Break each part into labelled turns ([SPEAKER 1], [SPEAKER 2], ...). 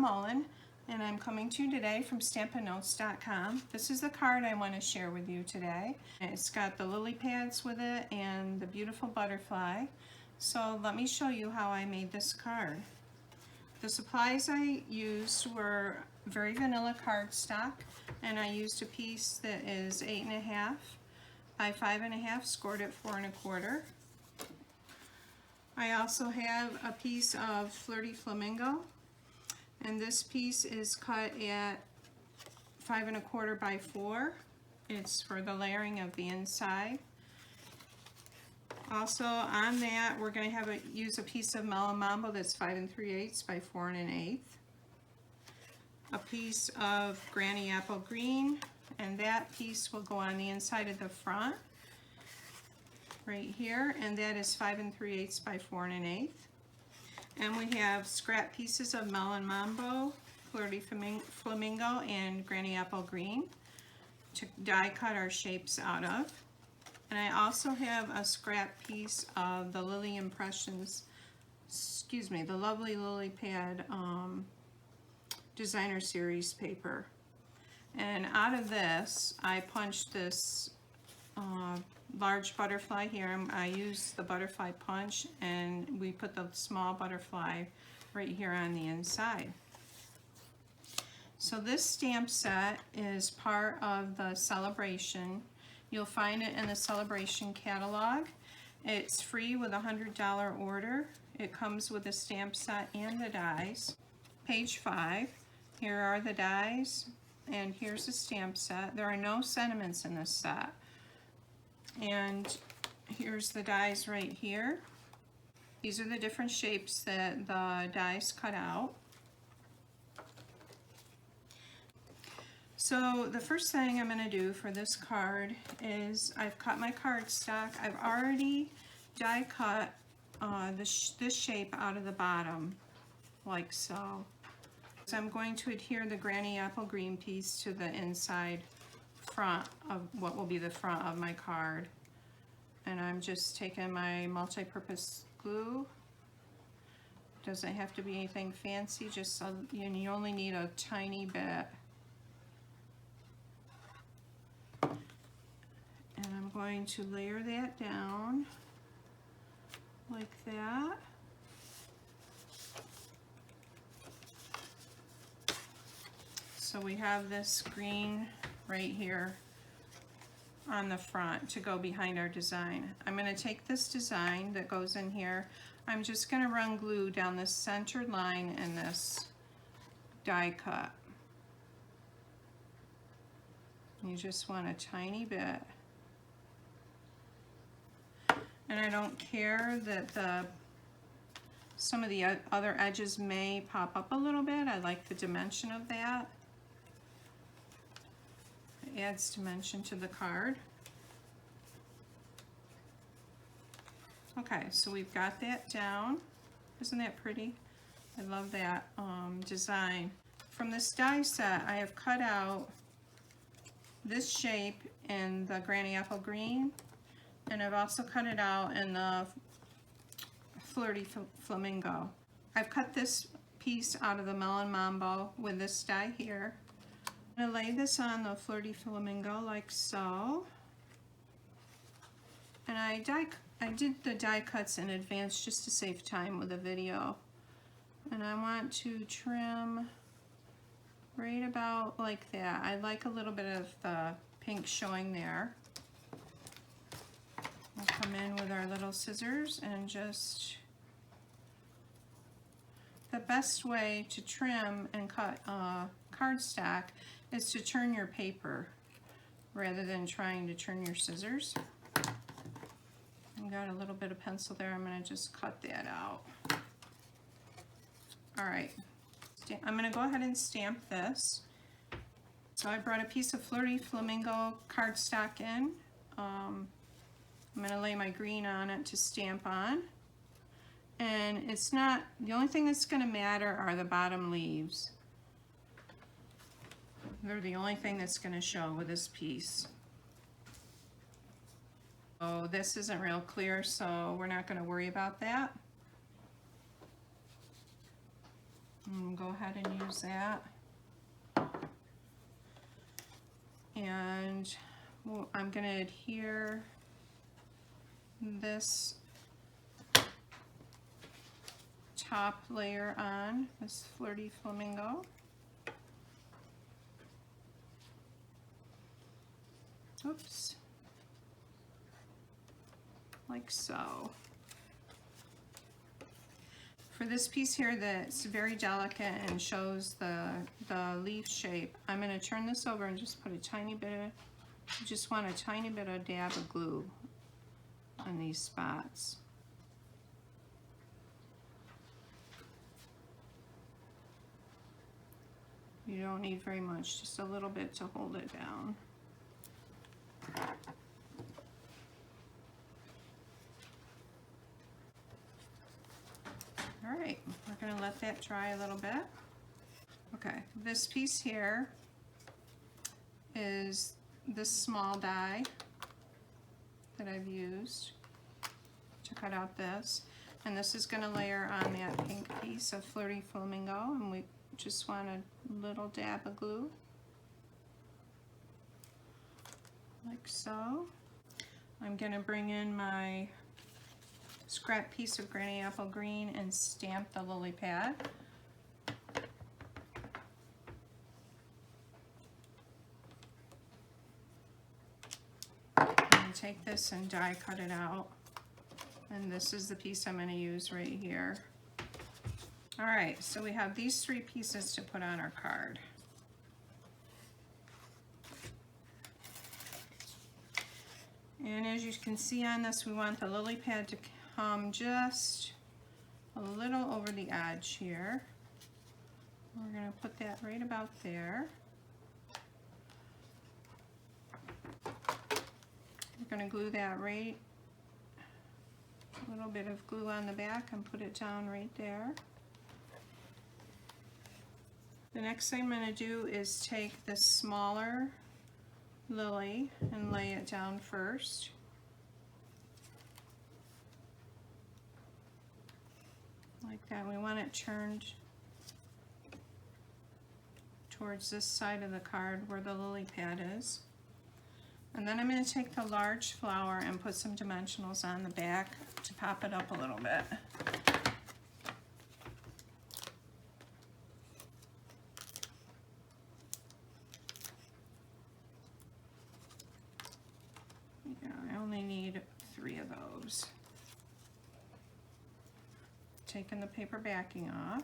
[SPEAKER 1] Mullen, and I'm coming to you today from stampinnotes.com. This is the card I want to share with you today. It's got the lily pads with it and the beautiful butterfly. So let me show you how I made this card. The supplies I used were very vanilla cardstock, and I used a piece that is 8.5 by 5.5, scored at 4 1/4. I also have a piece of Flirty Flamingo, and this piece is cut at 5 1/4 by 4. It's for the layering of the inside. Also on that, we're going to use a piece of Mellow Mambo that's 5 3/8 by 4 1/8. A piece of Granny Apple Green, and that piece will go on the inside of the front right here, and that is 5 3/8 by 4 1/8. And we have scrap pieces of Melon Mambo, Flirty Flamingo, and Granny Apple Green to die cut our shapes out of. And I also have a scrap piece of the Lily Impressions, the Lovely Lily Pad Designer Series paper. And out of this, I punched this large butterfly here. I used the butterfly punch, and we put the small butterfly right here on the inside. So this stamp set is part of the Sale-A-Bration. You'll find it in the Sale-A-Bration Catalog. It's free with a $100 order. It comes with a stamp set and the dies. Page 5, here are the dies, and here's the stamp set. There are no sentiments in this set. And here's the dies right here. These are the different shapes that the dies cut out. So the first thing I'm going to do for this card is I've cut my cardstock. I've already die cut this shape out of the bottom, like so. So I'm going to adhere the Granny Apple Green piece to the inside front of what will be the front of my card. And I'm just taking my multi-purpose glue. Doesn't have to be anything fancy, just you only need a tiny bit. And I'm going to layer that down like that. So we have this green right here on the front to go behind our design. I'm going to take this design that goes in here. I'm just going to run glue down this centered line in this die cut. You just want a tiny bit. And I don't care that some of the other edges may pop up a little bit. I like the dimension of that. It adds dimension to the card. Okay, so we've got that down. Isn't that pretty? I love that design. From this die set, I have cut out this shape in the Granny Apple Green, and I've also cut it out in the Flirty Flamingo. I've cut this piece out of the Melon Mambo with this die here. I'm going to lay this on the Flirty Flamingo like so. And I did the die cuts in advance just to save time with the video. And I want to trim right about like that. I like a little bit of the pink showing there. We'll come in with our little scissors and just... The best way to trim and cut cardstock is to turn your paper rather than trying to turn your scissors. I've got a little bit of pencil there. I'm going to just cut that out. All right, I'm going to go ahead and stamp this. So I brought a piece of Flirty Flamingo cardstock in. I'm going to lay my green on it to stamp on. And it's not, the only thing that's going to matter are the bottom leaves. They're the only thing that's going to show with this piece. Oh, this isn't real clear, so we're not going to worry about that. Go ahead and use that. And I'm going to adhere this top layer on, this Flirty Flamingo. Oops. Like so. For this piece here that's very delicate and shows the leaf shape, I'm going to turn this over and just put a tiny bit of, just want a tiny bit of dab of glue on these spots. You don't need very much, just a little bit to hold it down. All right, we're going to let that dry a little bit. Okay, this piece here is this small die that I've used to cut out this. And this is going to layer on that pink piece of Flirty Flamingo. And we just want a little dab of glue. Like so. I'm going to bring in my scrap piece of Granny Apple Green and stamp the lily pad. I'm going to take this and die cut it out. And this is the piece I'm going to use right here. All right, so we have these three pieces to put on our card. And as you can see on this, we want the lily pad to come just a little over the edge here. We're going to put that right about there. We're going to glue that right, a little bit of glue on the back and put it down right there. The next thing I'm going to do is take this smaller lily and lay it down first. Like that. We want it turned towards this side of the card where the lily pad is. And then I'm going to take the large flower and put some dimensionals on the back to pop it up a little bit. Yeah, I only need 3 of those. Taking the paper backing off.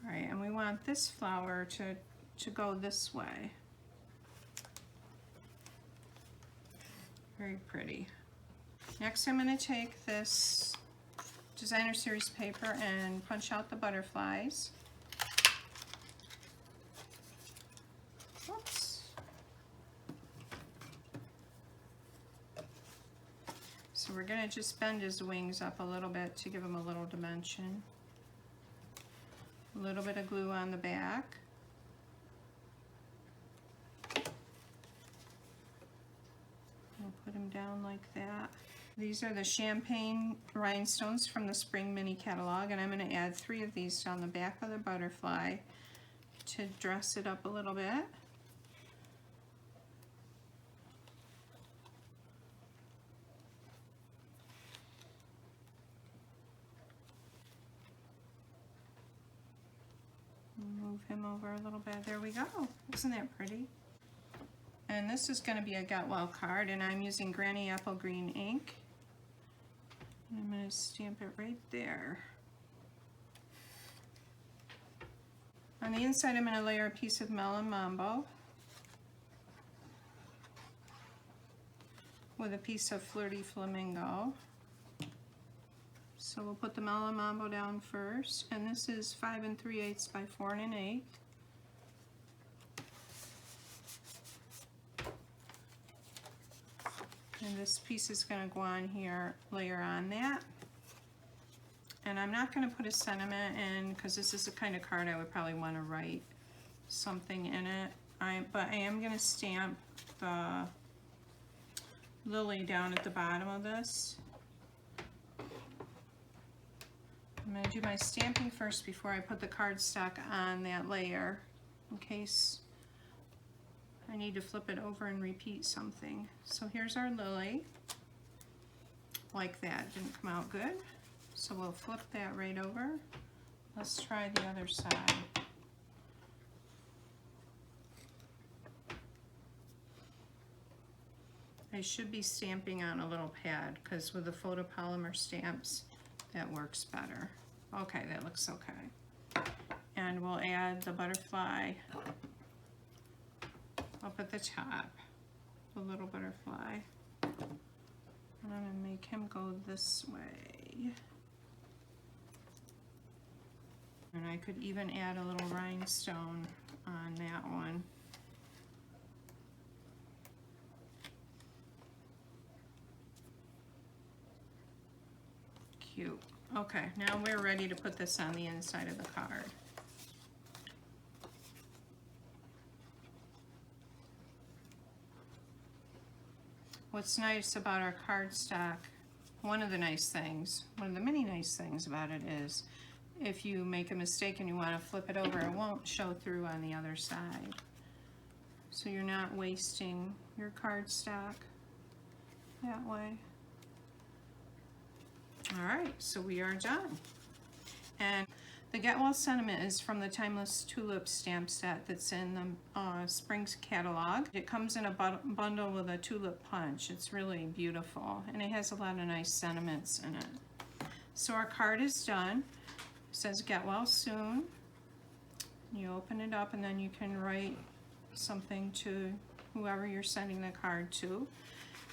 [SPEAKER 1] All right, and we want this flower to go this way. Very pretty. Next, I'm going to take this Designer Series paper and punch out the butterflies. Whoops. So we're going to just bend his wings up a little bit to give him a little dimension. A little bit of glue on the back. We'll put him down like that. These are the champagne rhinestones from the Spring Mini Catalog, and I'm going to add 3 of these down the back of the butterfly to dress it up a little bit. Move him over a little bit. There we go. Isn't that pretty? And this is going to be a Get Well card, and I'm using Granny Apple Green ink. I'm going to stamp it right there. On the inside, I'm going to layer a piece of Melon Mambo with a piece of Flirty Flamingo. So we'll put the Melon Mambo down first, and this is 5 3/8 by 4 1/8. And this piece is going to go on here, layer on that. And I'm not going to put a sentiment in because this is the kind of card I would probably want to write something in it. But I am going to stamp the lily down at the bottom of this. I'm going to do my stamping first before I put the cardstock on that layer, in case I need to flip it over and repeat something. So here's our lily. Like that, didn't come out good. So we'll flip that right over. Let's try the other side. I should be stamping on a little pad because with the photopolymer stamps, that works better. Okay, that looks okay. And we'll add the butterfly up at the top, the little butterfly. And I'm gonna make him go this way. And I could even add a little rhinestone on that one. Cute. Okay, now we're ready to put this on the inside of the card. What's nice about our cardstock, one of the nice things, one of the many nice things about it is if you make a mistake and you want to flip it over, it won't show through on the other side. So you're not wasting your cardstock that way. All right, so we are done. And the Get Well sentiment is from the Timeless Tulip stamp set that's in the Spring's catalog. It comes in a bundle with a tulip punch. It's really beautiful, and it has a lot of nice sentiments in it. So our card is done. It says Get Well Soon. You open it up, and then you can write something to whoever you're sending the card to.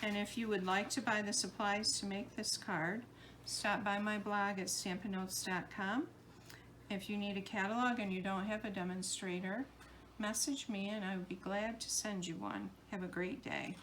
[SPEAKER 1] And if you would like to buy the supplies to make this card, stop by my blog at stampinnotes.com. If you need a catalog and you don't have a demonstrator, message me and I would be glad to send you one. Have a great day.